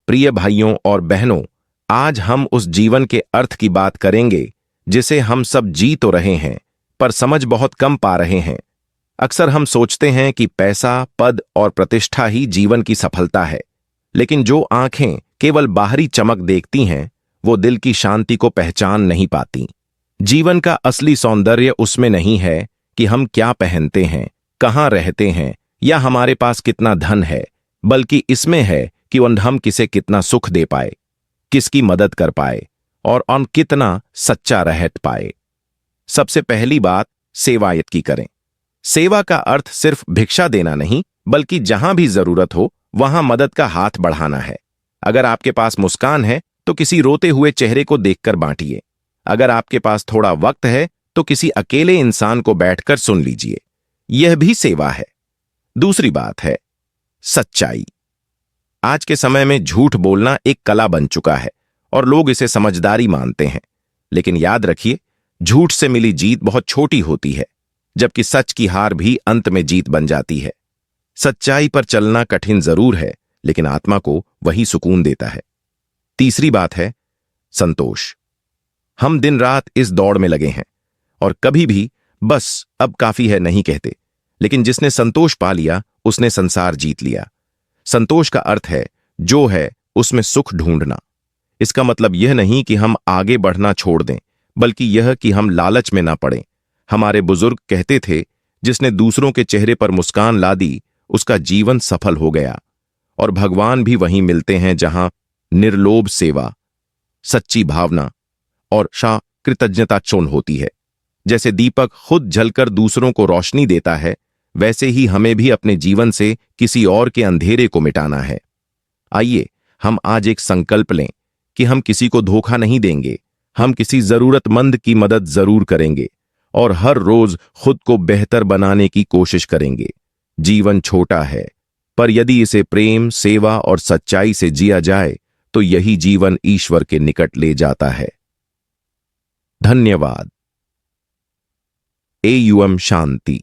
प्रिय भाइयों और बहनों, आज हम उस जीवन के अर्थ की बात करेंगे जिसे हम सब जी तो रहे हैं, पर समझ बहुत कम पा रहे हैं। अक्सर हम सोचते हैं कि पैसा, पद और प्रतिष्ठा ही जीवन की सफलता है, लेकिन जो आंखें केवल बाहरी चमक देखती हैं, वो दिल की शांति को पहचान नहीं पाती। जीवन का असली सौंदर्य उसमें नहीं है कि हम क्या पहनते हैं, कहाँ रहते हैं या हमारे पास कितना धन है, बल्कि इसमें है कि हम किसे कितना सुख दे पाए, किसकी मदद कर पाए और कितना सच्चा रह पाए। सबसे पहली बात, सेवायत की करें। सेवा का अर्थ सिर्फ भिक्षा देना नहीं, बल्कि जहां भी जरूरत हो वहां मदद का हाथ बढ़ाना है। अगर आपके पास मुस्कान है तो किसी रोते हुए चेहरे को देखकर बांटिए। अगर आपके पास थोड़ा वक्त है तो किसी अकेले इंसान को बैठकर सुन लीजिए। यह भी सेवा है। दूसरी बात है सच्चाई। आज के समय में झूठ बोलना एक कला बन चुका है और लोग इसे समझदारी मानते हैं, लेकिन याद रखिए, झूठ से मिली जीत बहुत छोटी होती है, जबकि सच की हार भी अंत में जीत बन जाती है। सच्चाई पर चलना कठिन जरूर है, लेकिन आत्मा को वही सुकून देता है। तीसरी बात है संतोष। हम दिन रात इस दौड़ में लगे हैं और कभी भी बस अब काफी है नहीं कहते, लेकिन जिसने संतोष पा लिया उसने संसार जीत लिया। संतोष का अर्थ है जो है उसमें सुख ढूंढना। इसका मतलब यह नहीं कि हम आगे बढ़ना छोड़ दें, बल्कि यह कि हम लालच में ना पड़ें। हमारे बुजुर्ग कहते थे, जिसने दूसरों के चेहरे पर मुस्कान ला दी उसका जीवन सफल हो गया। और भगवान भी वहीं मिलते हैं जहां निर्लोभ सेवा, सच्ची भावना और कृतज्ञता चुन होती है। जैसे दीपक खुद जलकर दूसरों को रोशनी देता है, वैसे ही हमें भी अपने जीवन से किसी और के अंधेरे को मिटाना है। आइए हम आज एक संकल्प लें कि हम किसी को धोखा नहीं देंगे, हम किसी जरूरतमंद की मदद जरूर करेंगे और हर रोज खुद को बेहतर बनाने की कोशिश करेंगे। जीवन छोटा है, पर यदि इसे प्रेम, सेवा और सच्चाई से जिया जाए तो यही जीवन ईश्वर के निकट ले जाता है। धन्यवाद। AUM शांति।